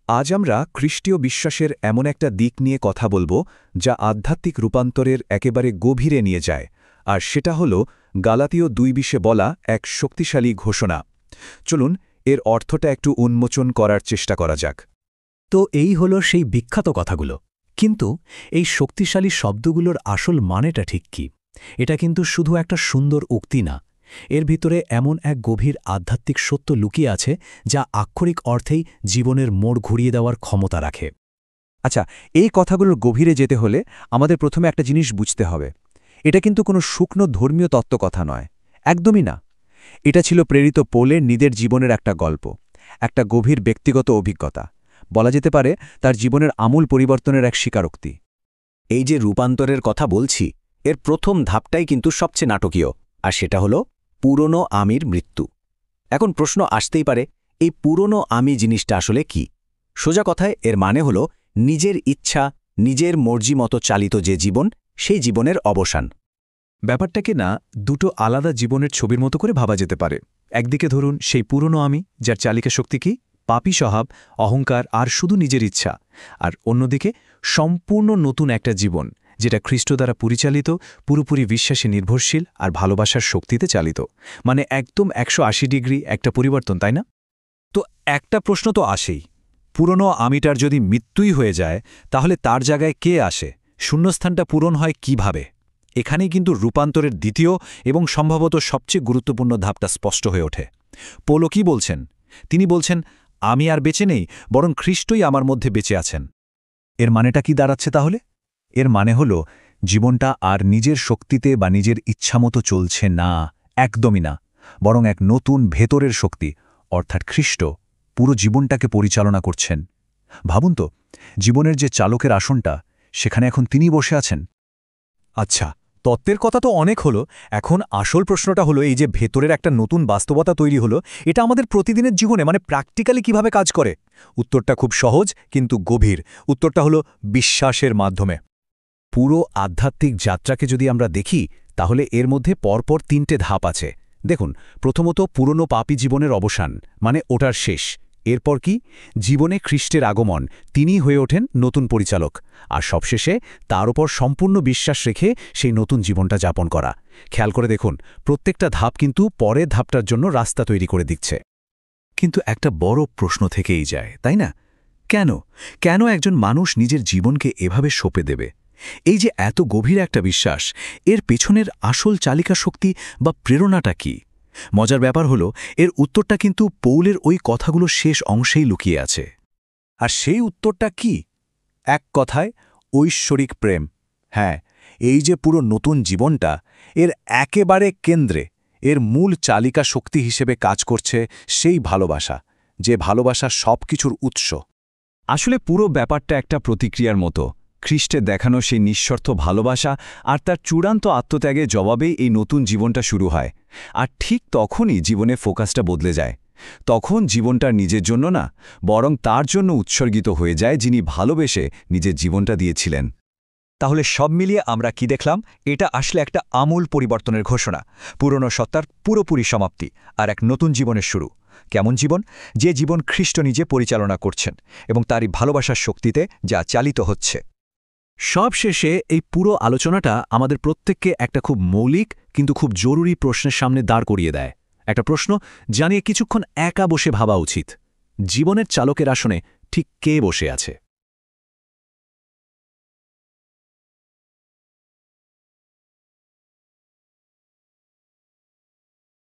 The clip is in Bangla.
আজ আমরা খ্রিস্টীয় বিশ্বাসের এমন একটা দিক নিয়ে কথা বলবো যা আধ্যাত্মিক রূপান্তরের একেবারে গভীরে নিয়ে যায়, আর সেটা হল গালাতীয় 2:20 বলা এক শক্তিশালী ঘোষণা। চলুন এর অর্থটা একটু উন্মোচন করার চেষ্টা করা যাক। তো এই হলো সেই বিখ্যাত কথাগুলো। কিন্তু এই শক্তিশালী শব্দগুলোর আসল মানেটা ঠিক কি? এটা কিন্তু শুধু একটা সুন্দর উক্তি না, এর ভিতরে এমন এক গভীর আধ্যাত্মিক সত্য লুকিয়ে আছে যা আক্ষরিক অর্থেই জীবনের মোড় ঘুরিয়ে দেওয়ার ক্ষমতা রাখে। আচ্ছা, এই কথাগুলোর গভীরে যেতে হলে আমাদের প্রথমে একটা জিনিস বুঝতে হবে। এটা কিন্তু কোনো শুকনো ধর্মীয় তত্ত্বকথা নয়, একদমই না। এটা ছিল প্রেরিত পৌলের নিজের জীবনের একটা গল্প, একটা গভীর ব্যক্তিগত অভিজ্ঞতা। বলা যেতে পারে তার জীবনের আমূল পরিবর্তনের এক স্বীকারোক্তি। এই যে রূপান্তরের কথা বলছি, এর প্রথম ধাপটাই কিন্তু সবচেয়ে নাটকীয়, আর সেটা হলো পুরনো আমির মৃত্যু। এখন প্রশ্ন আসতেই পারে, এই পুরনো আমি জিনিসটা আসলে কি? সোজা কথায় এর মানে হলো নিজের ইচ্ছা, নিজের মর্জি মতো চালিত যে জীবন, সেই জীবনের অবসান। ব্যাপারটাকে না দুটো আলাদা জীবনের ছবির মতো করে ভাবা যেতে পারে। একদিকে ধরুন সেই পুরনো আমি, যার চালিকা শক্তি কি পাপী স্বভাব, অহংকার আর শুধু নিজের ইচ্ছা, আর অন্যদিকে সম্পূর্ণ নতুন একটা জীবন যেটা খ্রিস্ট দ্বারা পরিচালিত, পুরোপুরি বিশ্বাসে নির্ভরশীল আর ভালোবাসার শক্তিতে চালিত। মানে একদম 180 ডিগ্রি একটা পরিবর্তন, তাই না? তো একটা প্রশ্ন তো আসেই, পুরনো আমিটার যদি মৃত্যুই হয়ে যায়, তাহলে তার জায়গায় কে আসে? শূন্যস্থানটা পূরণ হয় কিভাবে? এখানেই কিন্তু রূপান্তরের দ্বিতীয় এবং সম্ভবত সবচেয়ে গুরুত্বপূর্ণ ধাপটা স্পষ্ট হয়ে ওঠে। পৌল কি বলছেন? তিনি বলছেন, আমি আর বেঁচে নেই, বরং খ্রিস্টই আমার মধ্যে বেঁচে আছেন। এর মানেটা কি দাঁড়াচ্ছে তাহলে? এর মানে হল জীবনটা আর নিজের শক্তিতে বা নিজের ইচ্ছামতো চলছে না, একদমই না, বরং এক নতুন ভেতরের শক্তি, অর্থাৎ খ্রিস্ট পুরো জীবনটাকে পরিচালনা করছেন। ভাবুন তো, জীবনের যে চালকের আসনটা, সেখানে এখন তিনি বসে আছেন। আচ্ছা, তত্ত্বের কথা তো অনেক হলো। এখন আসল প্রশ্নটা হলো, এই যে ভেতরের একটা নতুন বাস্তবতা তৈরি হলো, এটা আমাদের প্রতিদিনের জীবনে মানে প্র্যাকটিক্যালি কিভাবে কাজ করে? উত্তরটা খুব সহজ কিন্তু গভীর। উত্তরটা হলো বিশ্বাসের মাধ্যমে। পুরো আধ্যাত্মিক যাত্রাকে যদি আমরা দেখি, তাহলে এর মধ্যে পরপর 3টে ধাপ আছে। দেখুন, প্রথমত পুরনো পাপী জীবনের অবসান, মানে ওটার শেষ। এরপর কি? জীবনে খ্রিস্টের আগমন, তিনি হয়ে ওঠেন নতুন পরিচালক। আর সবশেষে তার উপর সম্পূর্ণ বিশ্বাস রেখে সেই নতুন জীবনটা যাপন করা। খেয়াল করে দেখুন, প্রত্যেকটা ধাপ কিন্তু পরের ধাপটার জন্য রাস্তা তৈরি করে দিচ্ছে। কিন্তু একটা বড় প্রশ্ন থেকেই যায়, তাই না? কেন একজন মানুষ নিজের জীবনকে এভাবে সঁপে দেবে? এই যে এত গভীর একটা বিশ্বাস, এর পেছনের আসল চালিকা শক্তি বা প্রেরণাটা কি? মজার ব্যাপার হলো, এর উত্তরটা কিন্তু পৌলের ওই কথাগুলো শেষ অংশেই লুকিয়ে আছে। আর সেই উত্তরটা কি? এক কথায়, ঐশ্বরিক প্রেম। হ্যাঁ, এই যে পুরো নতুন জীবনটা, এর একেবারে কেন্দ্রে, এর মূল চালিকা শক্তি হিসেবে কাজ করছে সেই ভালোবাসা, যে ভালোবাসা সবকিছুর উৎস। আসলে পুরো ব্যাপারটা একটা প্রতিক্রিয়ার মতো। খ্রিস্টের দেখানো সেই নিঃস্বার্থ ভালোবাসা আর তার চূড়ান্ত আত্মত্যাগের জবাবেই এই নতুন জীবনটা শুরু হয়। আর ঠিক তখনই জীবনে ফোকাসটা বদলে যায়। তখন জীবনটা নিজের জন্য না, বরং তার জন্য উৎসর্গিত হয়ে যায় যিনি ভালোবেসে নিজের জীবনটা দিয়েছিলেন। তাহলে সব মিলিয়ে আমরা কি দেখলাম? এটা আসলে একটা আমূল পরিবর্তনের ঘোষণা, পুরনো সত্তার পুরোপুরি সমাপ্তি আর এক নতুন জীবনের শুরু। কেমন জীবন? যে জীবন খ্রিস্ট নিজে পরিচালনা করছেন এবং তারই ভালোবাসার শক্তিতে যা চালিত হচ্ছে। সব শেষে এই পুরো আলোচনাটা আমাদের প্রত্যেককে একটা খুব মৌলিক কিন্তু খুব জরুরি প্রশ্নের সামনে দাঁড় করিয়ে দেয়। একটা প্রশ্ন জানিয়ে কিছুক্ষণ একা বসে ভাবা উচিত। জীবনের চালকের আসনে ঠিক কে বসে আছে?